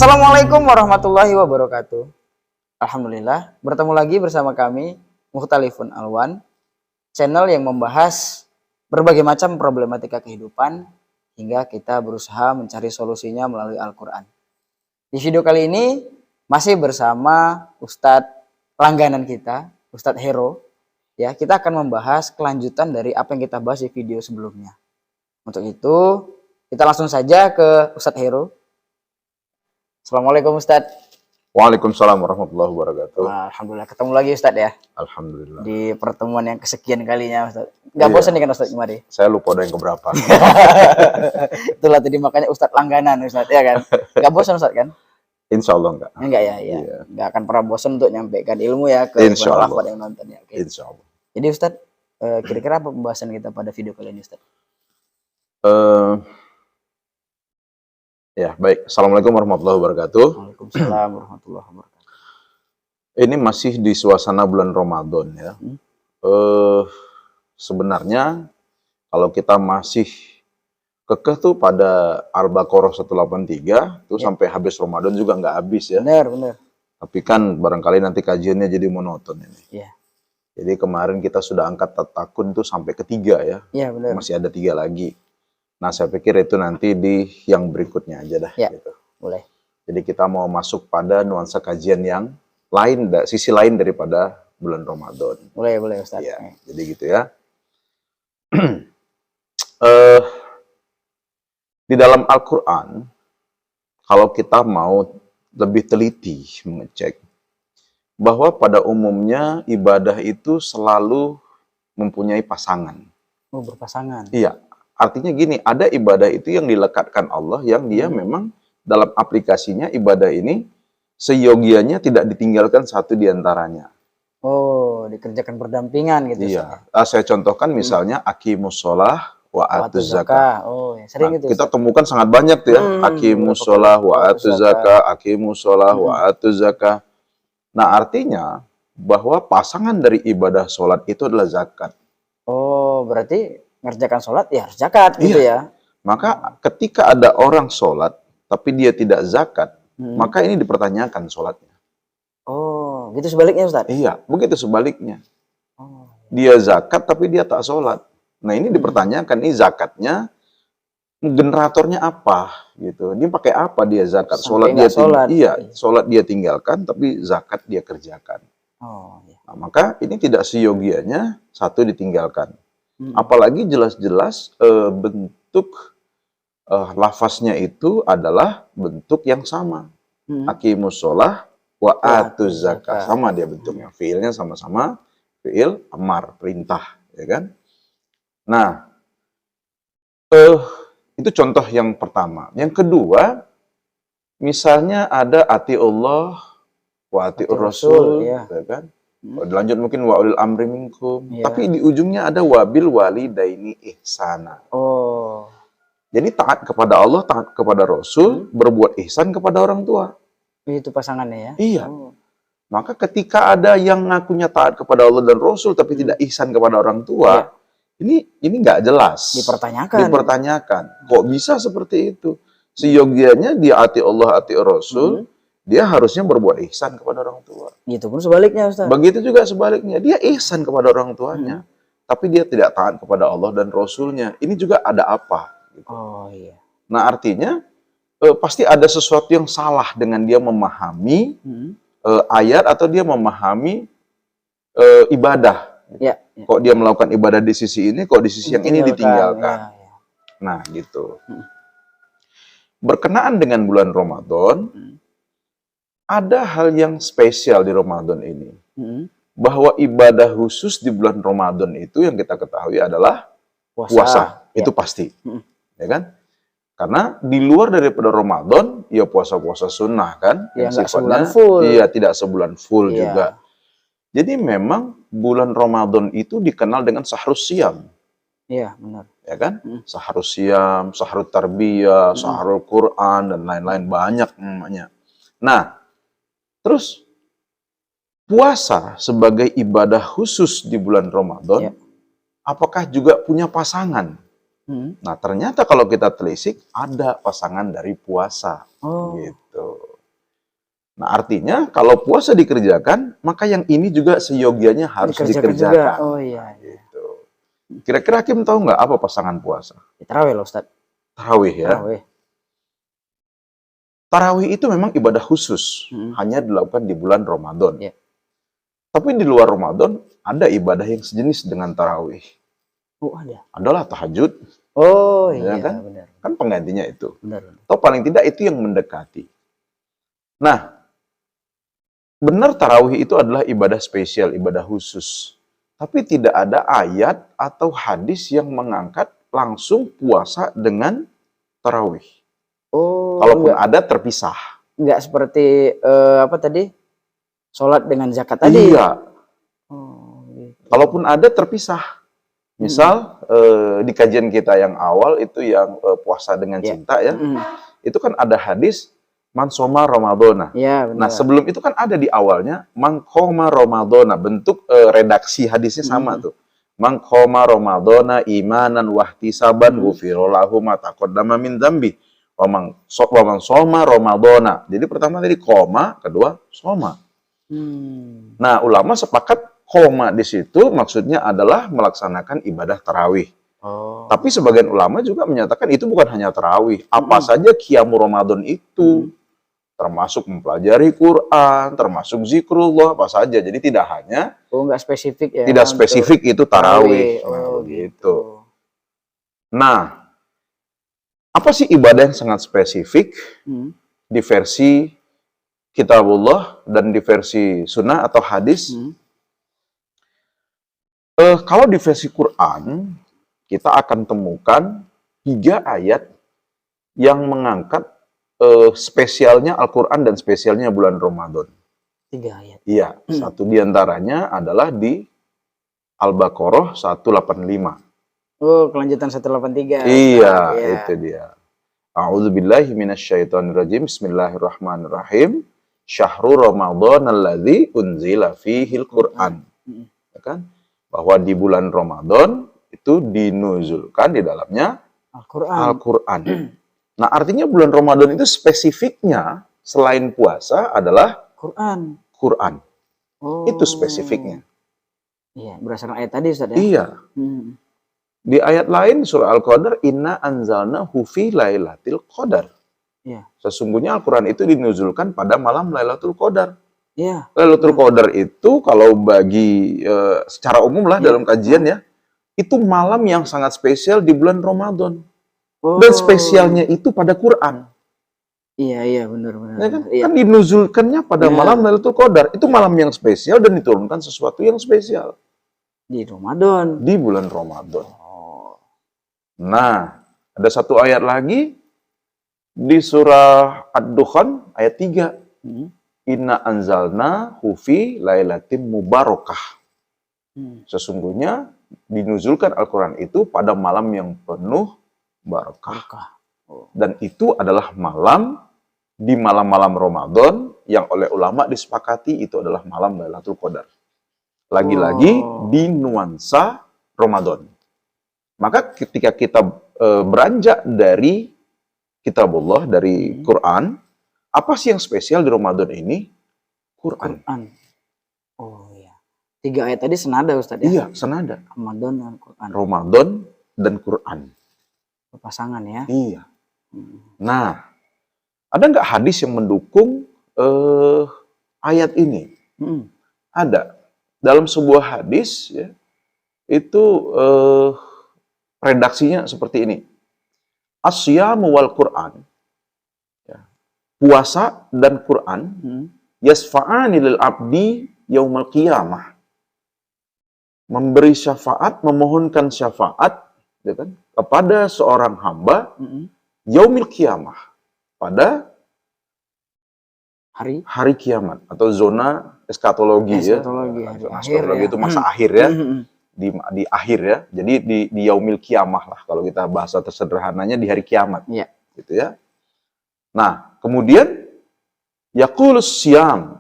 Assalamualaikum warahmatullahi wabarakatuh. Alhamdulillah, bertemu lagi bersama kami, Mukhtalifun Alwan, channel yang membahas berbagai macam problematika kehidupan, hingga kita berusaha mencari solusinya melalui Al-Quran. Di video kali ini, masih bersama Ustadz langganan kita, Ustadz Hero. Ya, kita akan membahas kelanjutan dari apa yang kita bahas di video sebelumnya. Untuk itu, kita langsung saja ke Ustadz Hero. Assalamualaikum Ustadz. Waalaikumsalam warahmatullahi wabarakatuh. Alhamdulillah ketemu lagi Ustadz ya. Alhamdulillah. Di pertemuan yang kesekian kalinya Ustadz. Gak bosan nih kan Ustadz kemarin? Saya lupa udah yang keberapa. Itulah tadi makanya Ustadz langganan Ustadz ya kan. Gak bosan Ustadz kan? Insya Allah enggak. Enggak ya, ya. Iya. Gak akan pernah bosan untuk nyampaikan ilmu ya ke Insya Allah. yang nonton ya. Oke. Insya Allah. Jadi Ustadz, kira-kira apa pembahasan kita pada video kali ini Ustadz? Ya baik. Assalamualaikum warahmatullahi wabarakatuh. Waalaikumsalam warahmatullahi wabarakatuh. Ini masih di suasana bulan Ramadan ya. Sebenarnya kalau kita masih kekeh tuh pada Al-Baqarah 183 tuh sampai habis Ramadan juga nggak habis ya. Benar. Tapi kan barangkali nanti kajiannya jadi monoton ini. Iya. Jadi kemarin kita sudah angkat tatakun tuh sampai ketiga ya. Iya benar. Masih ada 3 lagi. Nah, saya pikir itu nanti di yang berikutnya aja dah. Ya, gitu. boleh. Jadi kita mau masuk pada nuansa kajian yang lain, sisi lain daripada bulan Ramadan. Boleh Ustadz. Ya, jadi gitu ya. Di dalam Al-Quran, kalau kita mau lebih teliti mengecek, bahwa pada umumnya ibadah itu selalu mempunyai pasangan. Oh, berpasangan. Iya. Artinya gini, ada ibadah itu yang dilekatkan Allah, yang dia memang dalam aplikasinya ibadah ini seyogianya tidak ditinggalkan satu di antaranya. Oh, dikerjakan berdampingan gitu. Iya. Saya contohkan misalnya aqimus sholah wa atuz zakah. Oh, ya. Sering Nah, itu. kita temukan sangat banyak tuh ya. Aqimus sholah wa atuz zakah, aqimus sholah wa atuz zakah. Nah, artinya bahwa pasangan dari ibadah sholat itu adalah zakat. Oh, berarti ngerjakan sholat ya harus zakat gitu ya. Maka ketika ada orang sholat tapi dia tidak zakat, maka ini dipertanyakan sholatnya. Oh, gitu sebaliknya Ustaz? Iya, begitu sebaliknya. Oh. Dia zakat tapi dia tak sholat. Nah ini dipertanyakan, ini zakatnya generatornya apa gitu. Dia pakai apa dia zakat? Sholat dia sholat dia tinggalkan tapi zakat dia kerjakan. Oh, iya. Nah, maka ini tidak seyogianya satu ditinggalkan. Apalagi jelas-jelas bentuk lafaznya itu adalah bentuk yang sama. Aqimus sholah wa atuz zakah. Sama dia bentuknya. Fiilnya sama-sama fiil amar, perintah. Ya kan? Nah, itu contoh yang pertama. Yang kedua, misalnya ada ati Allah wa atiur Rasul. Ya kan? Lanjut mungkin wa ulil amri minkum. Tapi di ujungnya ada wabil walidaini ihsana. Oh. Jadi taat kepada Allah, taat kepada Rasul, berbuat ihsan kepada orang tua. Itu pasangannya ya? Iya. Maka ketika ada yang ngakunya taat kepada Allah dan Rasul tapi tidak ihsan kepada orang tua, ini nggak jelas. Dipertanyakan. Kok bisa seperti itu? Seyogianya dia ati Allah, ati Rasul, dia harusnya berbuat ihsan kepada orang tua. Gitu pun sebaliknya Ustaz. Begitu juga sebaliknya. Dia ihsan kepada orang tuanya. Tapi dia tidak taat kepada Allah dan Rasulnya. Ini juga ada apa? Gitu. Oh iya. Nah artinya, pasti ada sesuatu yang salah dengan dia memahami ayat atau dia memahami ibadah. Ya. Kok dia melakukan ibadah di sisi ini, kok di sisi yang ini ditinggalkan. Ya. Nah gitu. Berkenaan dengan bulan Ramadan, ada hal yang spesial di Ramadan ini. Bahwa ibadah khusus di bulan Ramadan itu yang kita ketahui adalah puasa. Itu pasti. Ya kan? Karena di luar daripada Ramadan, ya puasa-puasa sunnah kan? Yang sifatnya full. Iya, tidak sebulan full juga. Jadi memang bulan Ramadan itu dikenal dengan sahrus siam. Iya, benar. Ya kan? Sahrus siam, sahrut tarbiyah, sahrul Quran, dan lain-lain. Banyak namanya. Nah, terus puasa sebagai ibadah khusus di bulan Ramadan, apakah juga punya pasangan? Nah, ternyata kalau kita telisik, ada pasangan dari puasa. Gitu. Nah, artinya kalau puasa dikerjakan, maka yang ini juga seyogianya harus Dikerjakan juga. dikerjakan. Oh iya. Gitu. Kira-kira Hakim tahu nggak apa pasangan puasa? Tarawih loh Ustaz. Tarawih ya. Tarawih. Tarawih itu memang ibadah khusus, hanya dilakukan di bulan Ramadan. Ya. Tapi di luar Ramadan ada ibadah yang sejenis dengan tarawih. Oh ada. Adalah tahajud. Oh Ya iya kan? benar. Kan penggantinya itu. Benar. Atau paling tidak itu yang mendekati. Nah, benar tarawih itu adalah ibadah spesial, ibadah khusus. Tapi tidak ada ayat atau hadis yang mengangkat langsung puasa dengan tarawih. Oh. Kalaupun ada terpisah. Enggak seperti apa tadi? Sholat dengan zakat tadi. Iya. Oh, gitu. Kalaupun ada terpisah. Misal di kajian kita yang awal itu yang puasa dengan cinta ya. Itu kan ada hadis man soma Ramadhana. Iya, benar. Nah, sebelum itu kan ada di awalnya man qoma Ramadhana. Bentuk redaksi hadisnya sama tuh. Man qoma Ramadhana imanan wahtisaban ghufira lahu ma taqaddama min dzambi. Wa man soma Ramadhana. Jadi pertama tadi qoma, kedua soma. Nah, ulama sepakat koma di situ maksudnya adalah melaksanakan ibadah tarawih. Oh. Tapi sebagian ulama juga menyatakan itu bukan hanya tarawih. Apa saja qiyamu Ramadan itu. Termasuk mempelajari Quran, termasuk zikrullah, apa saja. Jadi tidak hanya. Oh, nggak spesifik ya. Tidak spesifik itu tarawih. Oh, gitu. Nah, apa sih ibadah yang sangat spesifik di versi Kitabullah dan di versi sunnah atau hadis? Kalau di versi Quran, kita akan temukan 3 ayat yang mengangkat spesialnya Al-Quran dan spesialnya bulan Ramadan. 3 ayat. Iya, satu diantaranya adalah di Al-Baqarah 185. Oh, kelanjutan 183. Iya, itu dia. A'udzubillahi minasyaitonirrajim. Bismillahirrahmanirrahim. Syahrul Ramadan alladzi unzila fihil Qur'an. Ya kan? Bahwa di bulan Ramadan itu dinuzulkan di dalamnya Al-Quran. Nah, artinya bulan Ramadan itu spesifiknya selain puasa adalah Quran. Oh. Itu spesifiknya. Iya, berdasarkan ayat tadi Ustaz ya? Iya. Di ayat lain surah Al-Qadar, inna anzalnahu fi lailatul qadar. Iya. Sesungguhnya Al-Quran itu dinuzulkan pada malam Lailatul Qadar. Iya. Lailatul Qadar itu kalau bagi secara umum lah dalam kajian ya, itu malam yang sangat spesial di bulan Ramadan. Dan spesialnya itu pada Quran. Iya, benar. Ya kan? Iya. Kan dinuzulkannya pada malam Lailatul Qadar. Itu malam yang spesial dan diturunkan sesuatu yang spesial. Di Ramadan. Di bulan Ramadan. Nah, ada satu ayat lagi di surah Ad-Dukhan ayat 3. Inna anzalna fi lailatin mubarakah. Sesungguhnya dinuzulkan Al-Quran itu pada malam yang penuh barakah. Dan itu adalah malam di malam-malam Ramadan yang oleh ulama disepakati itu adalah malam Lailatul Qadar. Lagi-lagi di nuansa Ramadan. Maka ketika kita beranjak dari Kitabullah, dari Quran, apa sih yang spesial di Ramadan ini? Quran. Oh iya. 3 ayat tadi senada Ustaz ya? Iya, senada. Ramadan dan Quran. Ramadan dan Quran. Berpasangan ya? Iya. Nah, ada nggak hadis yang mendukung ayat ini? Ada. Dalam sebuah hadis ya, itu redaksinya seperti ini. Asyamu wal Quran. Puasa dan Quran yasfa'ani lil abdi yaumal qiyamah. Memberi syafaat, memohonkan syafaat ya kan, kepada seorang hamba yaumil qiyamah, pada hari kiamat atau zona eskatologi ya. Zona eskatologi itu masa akhir ya. Di akhir ya. Jadi di yaumil qiyamah lah kalau kita bahasa tersederhananya di hari kiamat. Iya. Gitu ya. Nah, kemudian yaqulus siyam,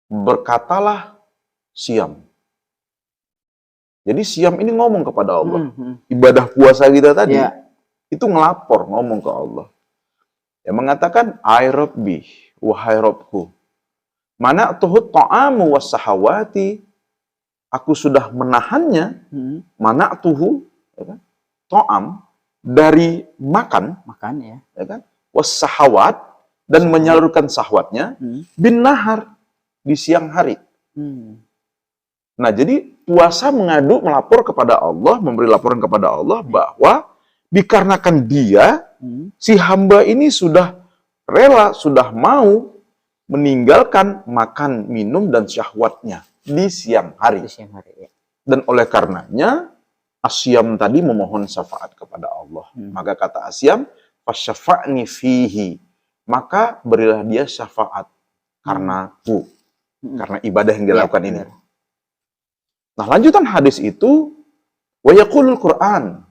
berkatalah siam. Jadi siam ini ngomong kepada Allah. Ibadah puasa kita tadi itu ngelapor, ngomong ke Allah. Yang mengatakan, "Ai Rabbi, wahai Rabbku, mana'tuhu ta'amu was-sahawati, aku sudah menahannya, mana'tuhu, ya kan? Ta'am, dari makan, Ya. ya kan? Was-sahawat, dan menyalurkan sahwatnya, bin nahar, di siang hari. Nah, jadi puasa mengadu, melapor kepada Allah, memberi laporan kepada Allah bahwa dikarenakan dia, si hamba ini sudah rela, sudah mau meninggalkan makan, minum, dan syahwatnya di siang hari. Ya. Dan oleh karenanya, Asyam tadi memohon syafaat kepada Allah. Maka kata Asyam, fasyafa'ni fihi. Maka berilah dia syafaat karenaku. Karena ibadah yang dilakukan ini. Benar. Nah, lanjutan hadis itu, wa yaqulul Qur'an.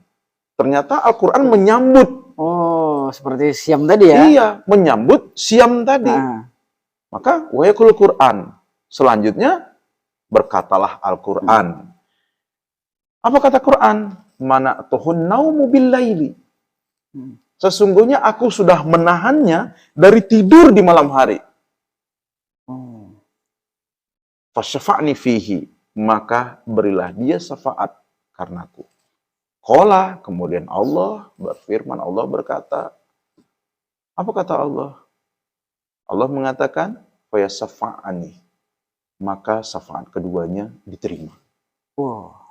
Ternyata Al-Quran menyambut. Oh, seperti siam tadi ya? Iya, menyambut siam tadi. Maka, wa yaqulul Qur'an. Selanjutnya, berkatalah Al-Quran. Apa kata Quran? Mana'tuhun naumu bil-laili. Sesungguhnya aku sudah menahannya dari tidur di malam hari. Fasyafa'ni fihi. Maka berilah dia syafaat karenaku. Qala, kemudian Allah berfirman, Allah berkata, apa kata Allah? Allah mengatakan, fayasafa'ani. Maka syafaat keduanya diterima. Wow.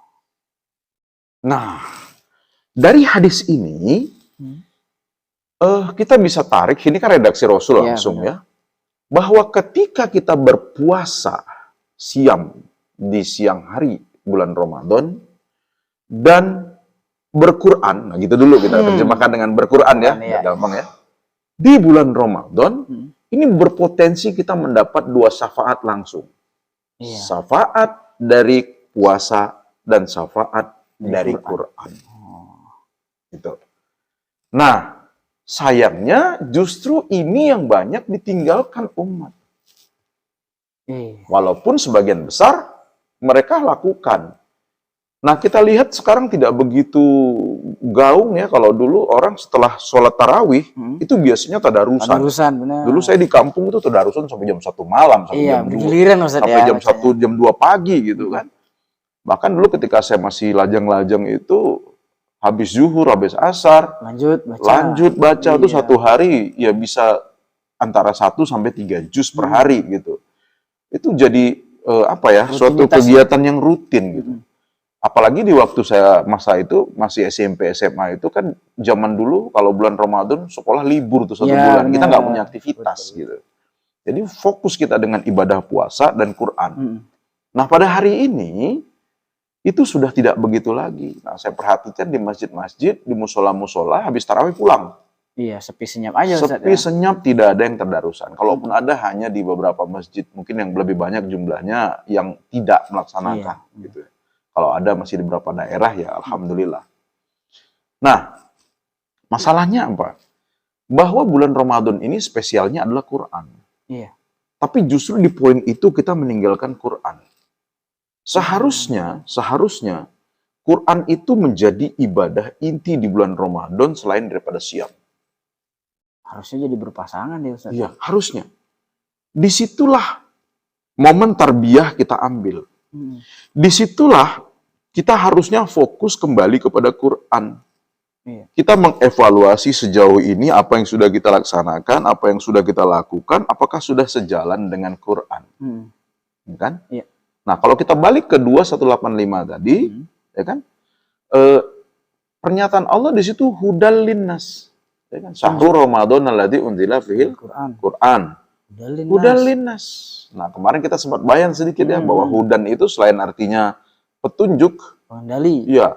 Nah, dari hadis ini, kita bisa tarik, ini kan redaksi Rasul langsung ya, bahwa ketika kita berpuasa siam di siang hari bulan Ramadan, dan berquran, nah gitu dulu kita terjemahkan dengan berquran ya, gampang ya. Di bulan Ramadan, ini berpotensi kita mendapat dua syafaat langsung. Syafaat dari puasa dan syafaat dari Quran. Gitu. Nah, sayangnya justru ini yang banyak ditinggalkan umat. Walaupun sebagian besar mereka lakukan. Nah, kita lihat sekarang tidak begitu gaung ya. Kalau dulu orang setelah sholat tarawih, itu biasanya tadarusan. Tadarusan, benar. Dulu saya di kampung itu tadarusan sampai jam 1 malam, sampai jam 2, sampai jam 1, jam 2 pagi gitu kan. Bahkan dulu ketika saya masih lajang-lajang itu, habis zuhur, habis asar, lanjut baca tuh satu hari ya bisa antara 1 sampai 3 juz per hari gitu. Itu jadi suatu kegiatan yang rutin gitu. Apalagi di waktu saya masa itu masih SMP SMA itu kan zaman dulu kalau bulan Ramadan sekolah libur tuh 1 bulan, kita nggak punya aktivitas gitu. Jadi fokus kita dengan ibadah puasa dan Quran. Nah, pada hari ini itu sudah tidak begitu lagi. Nah, saya perhatikan di masjid-masjid, di musola-musola habis tarawih pulang. Iya, sepi senyap aja Ustaz, sepi senyap, tidak ada yang tadarusan. Kalaupun ada hanya di beberapa masjid, mungkin yang lebih banyak jumlahnya yang tidak melaksanakan gitu. Kalau ada masih di beberapa daerah ya alhamdulillah. Nah, masalahnya apa? Bahwa bulan Ramadan ini spesialnya adalah Quran. Iya. Tapi justru di poin itu kita meninggalkan Quran. Seharusnya Quran itu menjadi ibadah inti di bulan Ramadan selain daripada siam. Harusnya jadi berpasangan ya Ustaz. Iya, harusnya. Disitulah momen tarbiyah kita ambil. Disitulah kita harusnya fokus kembali kepada Quran. Kita mengevaluasi sejauh ini apa yang sudah kita laksanakan, apa yang sudah kita lakukan, apakah sudah sejalan dengan Quran. Kan? Iya. Nah, kalau kita balik ke 2185 tadi, ya kan? Pernyataan Allah di situ hudal linnas. Ya kan? Syahrul Ramadan alladzi unzila fihil Quran. Hudal linnas. Nah, kemarin kita sempat bayan sedikit ya bahwa hudan itu selain artinya petunjuk, pengendali. Iya.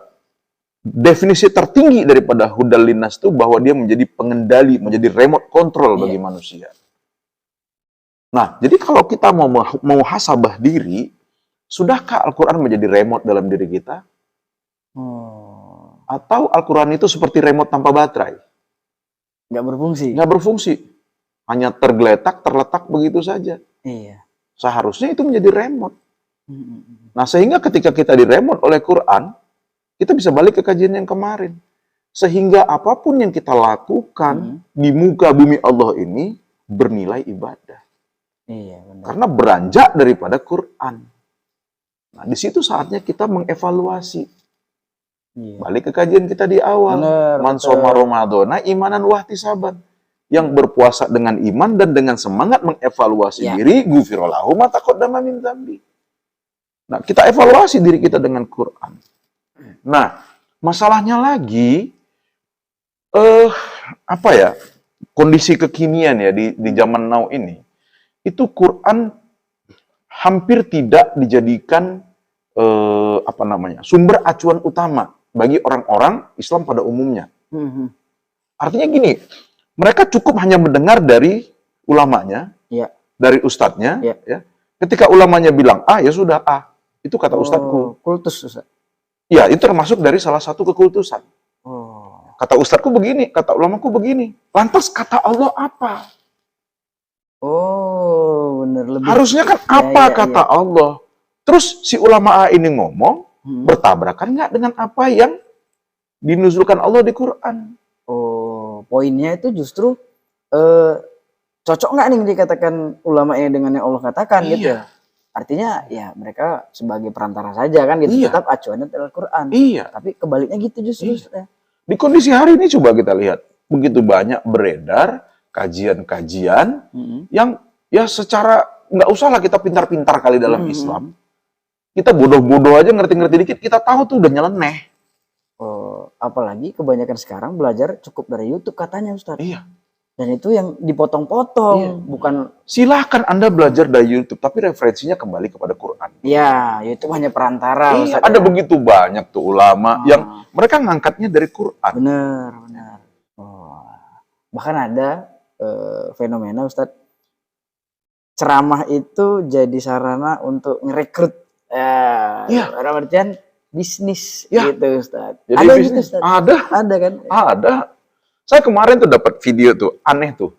Definisi tertinggi daripada hudal linnas itu bahwa dia menjadi pengendali, menjadi remote control bagi manusia. Nah, jadi kalau kita mau muhasabah diri, sudahkah Al-Quran menjadi remote dalam diri kita? Atau Al-Quran itu seperti remote tanpa baterai? Nggak berfungsi. Nggak berfungsi. Hanya tergeletak, terletak begitu saja. Iya. Seharusnya itu menjadi remote. Nah, sehingga ketika kita diremote oleh Quran, kita bisa balik ke kajian yang kemarin. Sehingga apapun yang kita lakukan di muka bumi Allah ini, bernilai ibadah. Iya, benar. Karena beranjak daripada Quran. Nah, di situ saatnya kita mengevaluasi. Iya. Balik ke kajian kita di awal. Benar, Man betul. soma Ramadhana imanan wahtisaban. Yang berpuasa dengan iman dan dengan semangat mengevaluasi Ya. diri, ghufirallahu ma taqaddama min dzambi. Nah, kita evaluasi diri kita dengan Quran. Nah, masalahnya lagi apa ya? Kondisi kekinian ya di zaman now ini. Itu Quran hampir tidak dijadikan sumber acuan utama bagi orang-orang Islam pada umumnya. Artinya gini, mereka cukup hanya mendengar dari ulamanya, Ya. dari ustadznya. Ya. Ya. Ketika ulamanya bilang A, ya sudah A. Itu kata ustadzku. Kultus, Ustaz. Ya, itu termasuk dari salah satu kekultusan. Oh. Kata ustadzku begini, kata ulamaku begini. Lantas kata Allah apa? Oh, bener lebih. Harusnya kan apa kata Allah? Terus si ulama A ini ngomong, bertabrakan nggak dengan apa yang dinuzulkan Allah di Quran? Oh, poinnya itu justru cocok nggak nih dikatakan ulama dengan yang Allah katakan gitu ya? Artinya ya mereka sebagai perantara saja kan gitu, tetap acuannya adalah Quran. Iya. Tapi kebaliknya gitu justru. Iya. Di kondisi hari ini coba kita lihat, begitu banyak beredar kajian-kajian yang ya secara nggak usah lah kita pintar-pintar kali dalam Islam, kita bodoh-bodoh aja ngerti-ngerti dikit, kita tahu tuh udah nyeleneh. Oh, apalagi kebanyakan sekarang belajar cukup dari YouTube katanya Ustaz. Iya. Dan itu yang dipotong-potong, bukan. Silahkan Anda belajar dari YouTube, tapi referensinya kembali kepada Quran. Ya, YouTube hanya perantara. Iya, Ustaz, ada begitu banyak tuh ulama yang mereka ngangkatnya dari Quran. Benar. Oh. Bahkan ada fenomena Ustaz, ceramah itu jadi sarana untuk ngerekrut orang artian bisnis gitu Ustaz. Jadi Ada bisnis. gitu Ustaz? Ada kan? Ada. Saya kemarin tuh dapat video tuh, aneh tuh.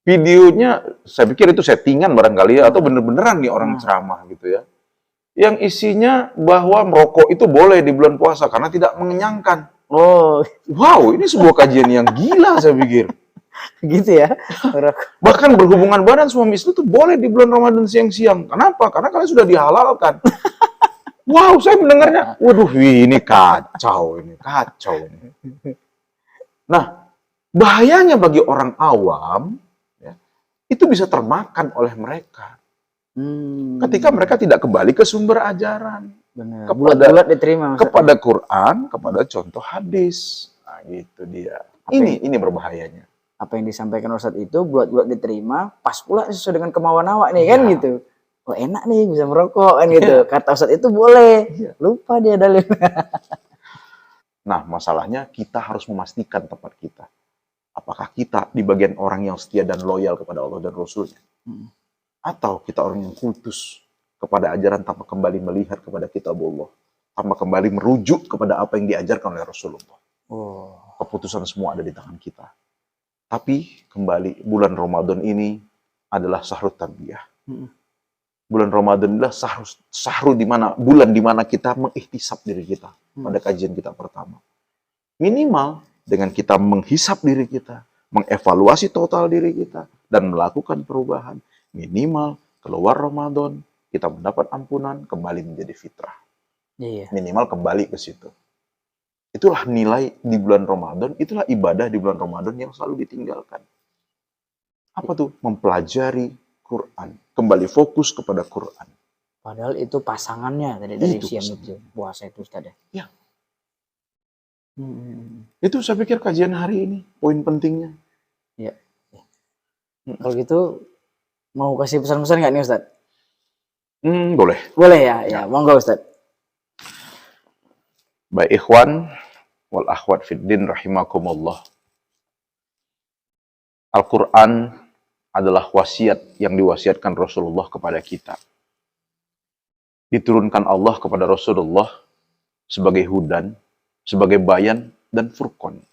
Videonya, saya pikir itu settingan barangkali ya, atau bener-beneran nih orang ceramah gitu ya. Yang isinya bahwa merokok itu boleh di bulan puasa karena tidak mengenyangkan. Oh, wow, ini sebuah kajian yang gila saya pikir. gitu ya. Bahkan berhubungan badan suami istri itu boleh di bulan Ramadan siang-siang. Kenapa? Karena kalian sudah dihalalkan. Wow, saya mendengarnya, waduh, ini kacau ini. Nah, bahayanya bagi orang awam, ya, itu bisa termakan oleh mereka. Ketika mereka tidak kembali ke sumber ajaran. Benar. Bulat-bulat diterima. Kepada Quran, kepada contoh hadis. Nah, gitu dia. Ini berbahayanya. Apa yang disampaikan Ustadz itu bulat-bulat diterima, pas pula sesuai dengan kemauan awak nih kan gitu. Oh enak nih bisa merokok kan gitu. Kata Ustadz itu boleh. Lupa dia dalil. Nah, masalahnya kita harus memastikan tempat kita. Apakah kita di bagian orang yang setia dan loyal kepada Allah dan Rasul-Nya? Atau kita orang yang kultus kepada ajaran tanpa kembali melihat kepada kitab Allah, tanpa kembali merujuk kepada apa yang diajarkan oleh Rasulullah. Keputusan semua ada di tangan kita. Tapi kembali, bulan Ramadan ini adalah syahrut tarbiyah. Bulan Ramadan adalah syahrul bulan di mana kita mengihtisab diri kita pada kajian kita pertama. Minimal dengan kita menghisap diri kita, mengevaluasi total diri kita, dan melakukan perubahan. Minimal keluar Ramadan, kita mendapat ampunan, kembali menjadi fitrah. Minimal kembali ke situ. Itulah nilai di bulan Ramadan, itulah ibadah di bulan Ramadan yang selalu ditinggalkan. Apa tuh? Mempelajari Quran. Kembali fokus kepada Quran. Padahal itu pasangannya dari siam itu, puasa itu Ustaz ya. Itu saya pikir kajian hari ini, poin pentingnya. Ya. Kalau gitu, mau kasih pesan-pesan nggak nih Ustaz? Boleh. Boleh ya, monggo Ustaz. Baik ikhwan wal akhwat fiddin rahimakumullah. Al-Quran adalah wasiat yang diwasiatkan Rasulullah kepada kita. Diturunkan Allah kepada Rasulullah sebagai hudan, sebagai bayan, dan furqan.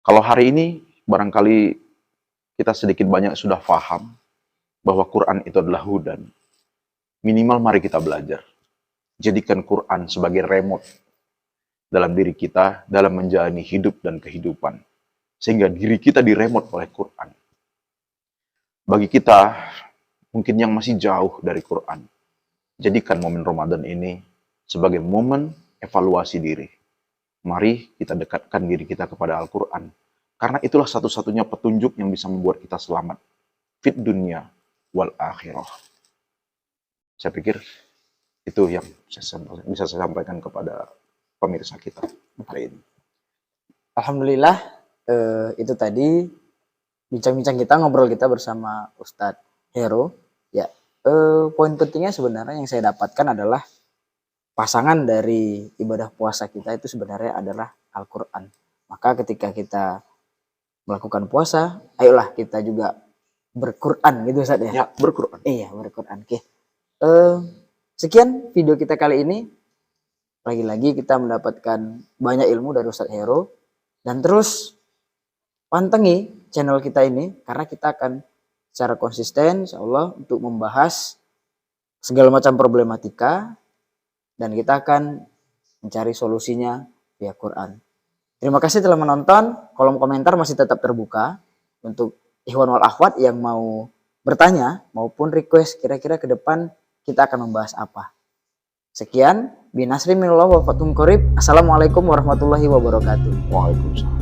Kalau hari ini barangkali kita sedikit banyak sudah paham bahwa Quran itu adalah hudan. Minimal mari kita belajar. Jadikan Quran sebagai remote dalam diri kita, dalam menjalani hidup dan kehidupan. Sehingga diri kita diremote oleh Quran. bagi kita mungkin yang masih jauh dari Quran, jadikan momen Ramadan ini sebagai momen evaluasi diri. Mari kita dekatkan diri kita kepada Al-Quran. Karena itulah satu-satunya petunjuk yang bisa membuat kita selamat. Fit dunia wal akhirah. Saya pikir itu yang bisa saya sampaikan kepada pemirsa kita hari ini. Alhamdulillah, itu tadi bincang-bincang kita, ngobrol kita bersama Ustadz Hero. Ya, poin pentingnya sebenarnya yang saya dapatkan adalah pasangan dari ibadah puasa kita itu sebenarnya adalah Al-Quran. Maka ketika kita melakukan puasa, ayolah kita juga berquran gitu Ustadz ya. Ya, berquran. Iya, berquran. Oke. Sekian video kita kali ini. Lagi-lagi kita mendapatkan banyak ilmu dari Ustadz Hero. Dan terus pantengi channel kita ini, karena kita akan secara konsisten insya Allah untuk membahas segala macam problematika, dan kita akan mencari solusinya via Quran. Terima kasih telah menonton. Kolom komentar masih tetap terbuka untuk ikhwan wal akhwat yang mau bertanya maupun request kira-kira ke depan kita akan membahas apa. Sekian, binasri minallah wa fatum qorib. Assalamualaikum warahmatullahi wabarakatuh. Waalaikumsalam.